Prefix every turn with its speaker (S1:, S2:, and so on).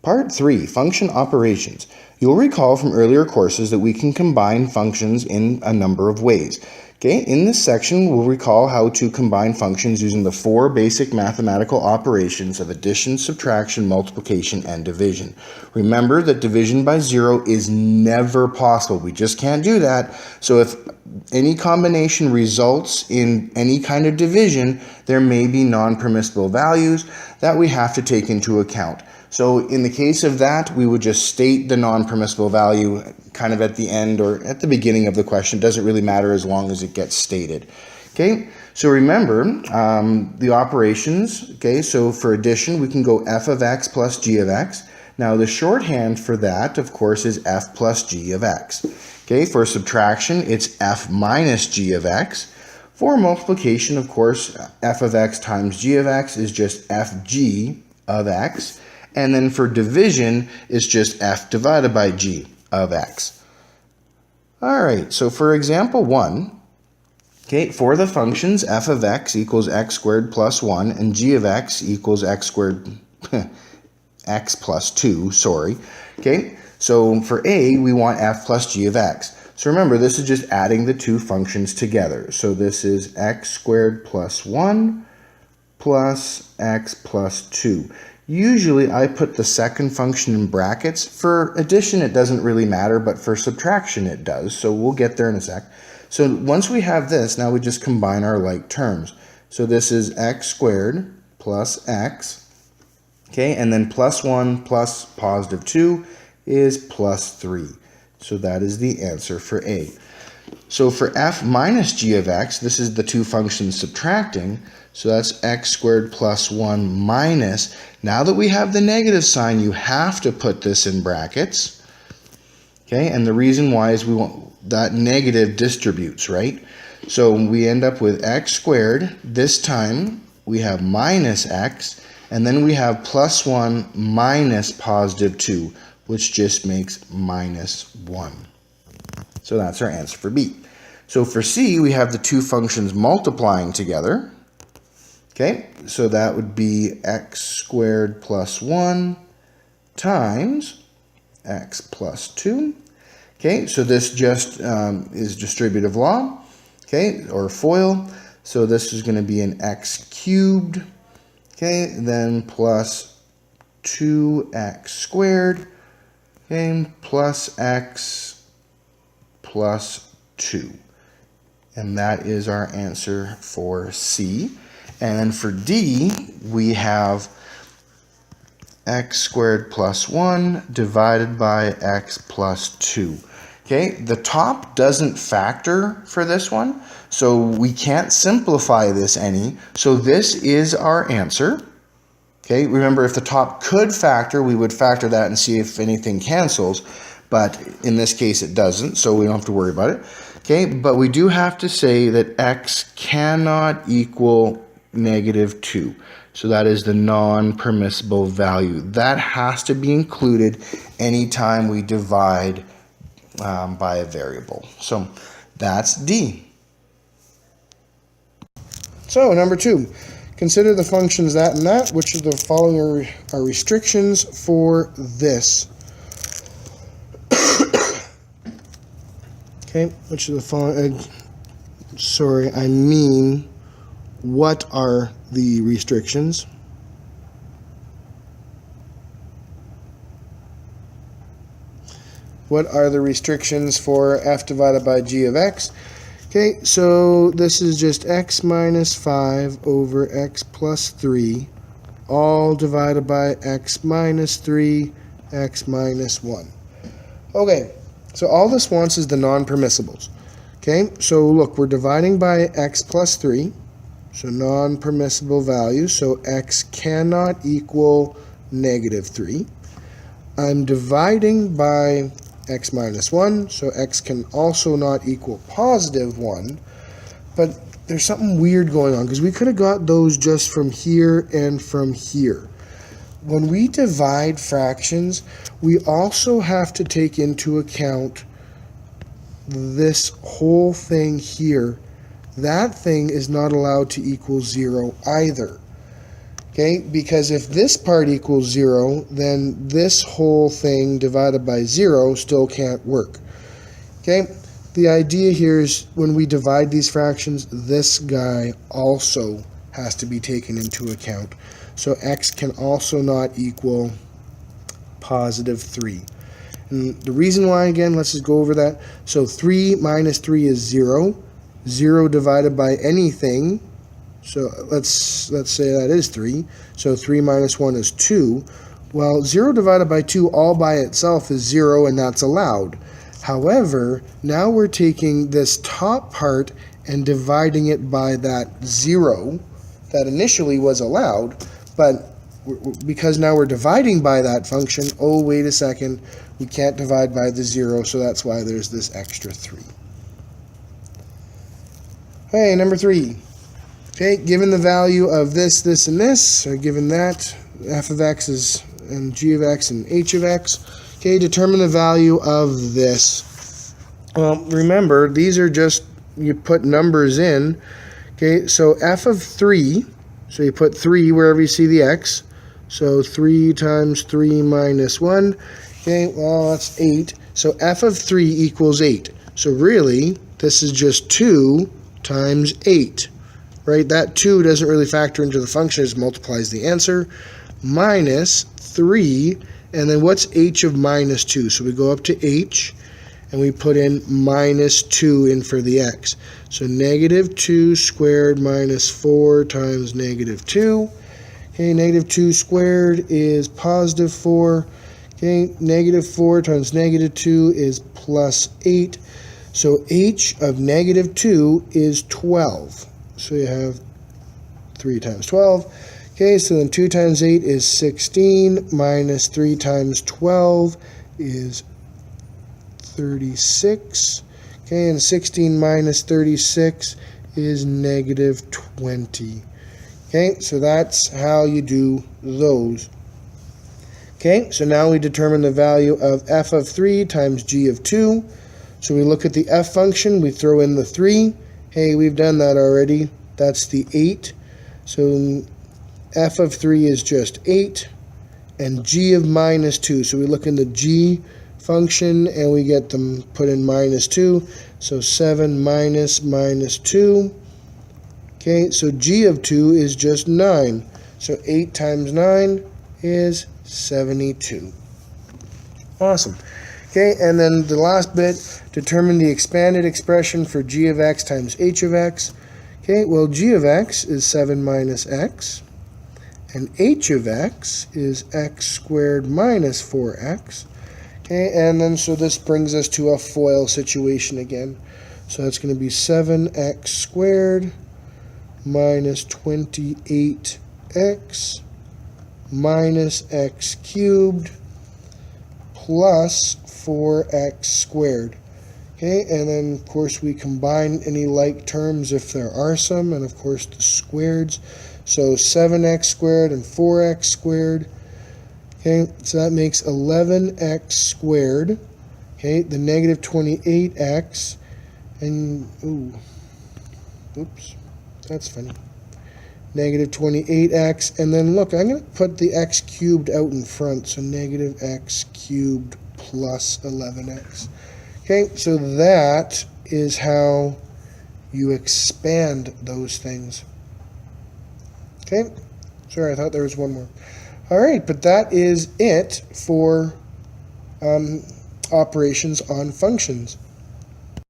S1: Part 3, Function Operations. You'll recall from earlier courses that we can combine functions in a number of ways. Okay, in this section, we'll recall how to combine functions using the 4 basic mathematical operations of addition, subtraction, multiplication, and division. Remember that division by 0 is never possible. We just can't do that. So if any combination results in any kind of division, there may be non-permissible values that we have to take into account. So in the case of that, we would just state the non-permissible value kind of at the end or at the beginning of the question. It doesn't really matter as long as it gets stated. Okay, so remember the operations. Okay, so for addition, we can go f of x plus g of x. Now the shorthand for that, of course, is f plus g of x. Okay, for subtraction, it's f minus g of x. For multiplication, of course, f of x times g of x is just fg of x. And then for division, it's just f divided by g of x. All right, so for example 1, okay, for the functions f of x equals x squared plus 1 and g of x equals x squared x plus 2, sorry. Okay, so for a, we want f plus g of x. So remember, this is just adding the two functions together. So this is x squared plus 1 plus x plus 2. Usually I put the second function in brackets. For addition it doesn't really matter, but for subtraction it does. So we'll get there in a sec. So once we have this, now we just combine our like terms. So this is x squared plus x, okay, and then plus 1 plus positive 2 is plus 3. So that is the answer for A. So for f minus g of x, this is the two functions subtracting. So that's x squared plus 1 minus. Now that we have the negative sign, you have to put this in brackets. Okay, and the reason why is we want that negative distributes, right? So we end up with x squared. This time we have minus x, and then we have plus 1 minus positive 2, which just makes minus 1. So that's our answer for B. So for C, we have the two functions multiplying together. Okay, so that would be x squared plus 1 times x plus 2. Okay, so this just is distributive law, okay, or FOIL. So this is going to be an x cubed, okay, then plus 2x squared, okay, plus x plus 2. And that is our answer for C. And then for D, we have x squared plus 1 divided by x plus 2. Okay, the top doesn't factor for this one, so we can't simplify this any. So this is our answer. Okay, remember if the top could factor, we would factor that and see if anything cancels. But in this case, it doesn't, so we don't have to worry about it. Okay, but we do have to say that x cannot equal negative 2. So that is the non-permissible value. That has to be included anytime we divide by a variable. So that's D. So number 2, consider the functions that and that. Which of the following are restrictions for this? Okay, which of the following, what are the restrictions? What are the restrictions for f divided by g of x? Okay, so this is just x minus 5 over x plus 3, all divided by x minus 3, x minus 1. Okay, so all this wants is the non-permissibles. Okay, so look, we're dividing by x plus 3, so non-permissible value, so x cannot equal negative 3. I'm dividing by x minus 1, so x can also not equal positive 1, but there's something weird going on, because we could have got those just from here and from here. When we divide fractions, we also have to take into account this whole thing here. That thing is not allowed to equal 0 either.
S2: Okay, because if this part equals 0, then this whole thing divided by 0 still can't work. Okay, the idea here is when we divide these fractions, this guy also has to be taken into account. So x can also not equal positive 3. And the reason why, again, let's just go over that. So 3 minus 3 is 0. 0 divided by anything, so let's say that is 3. So 3 minus 1 is 2. Well, 0 divided by 2 all by itself is 0, and that's allowed. However, now we're taking this top part and dividing it by that 0 that initially was allowed, but because now we're dividing by that function, oh, wait a second, we can't divide by the 0, so that's why there's this extra 3. Okay, number 3. Okay, given the value of this, this, and this, or given that, f of x is, and g of x and h of x, okay, determine the value of this. Well, remember, these are just, you put numbers in. Okay, so f of 3, so you put 3 wherever you see the x. So 3 times 3 minus 1, okay, well, that's 8. So f of 3 equals 8. So really, this is just 2 times 8. Right, that 2 doesn't really factor into the function, it just multiplies the answer, minus 3, and then what's h of minus 2? So we go up to h, and we put in minus 2 in for the x. So negative 2 squared minus 4 times negative 2. Okay, negative 2 squared is positive 4. Okay, negative 4 times negative 2 is plus 8. So h of negative 2 is 12. So you have 3 times 12. Okay, so then 2 times 8 is 16, minus 3 times 12 is 36. Okay, and 16 minus 36 is negative 20. Okay, so that's how you do those. Okay, so now we determine the value of f of 3 times g of 2. So we look at the f function, we throw in the 3. Hey, we've done that already. That's the 8. So f of 3 is just 8. And g of minus 2. So we look in the g function and we get them put in minus 2. So 7 minus 2. Okay, so g of 2 is just 9. So 8 times 9 is 72. Awesome. Okay, and then the last bit, determine the expanded expression for g of x times h of x. Okay, well, g of x is 7 minus x, and h of x is x squared minus 4x. Okay, and then so this brings us to a FOIL situation again. So that's going to be 7x squared minus 28x minus x cubed plus 4x squared. Okay, and then of course we combine any like terms if there are some, and of course the squareds. So 7x squared and 4x squared. Okay, so that makes 11x squared. Okay, the negative 28x, and oops, that's funny. Negative 28x, and then look, I'm going to put the x cubed out in front, so negative x cubed plus 11x. Okay, so that is how you expand those things. Okay, sorry, I thought there was one more. All right, but that is it for operations on functions.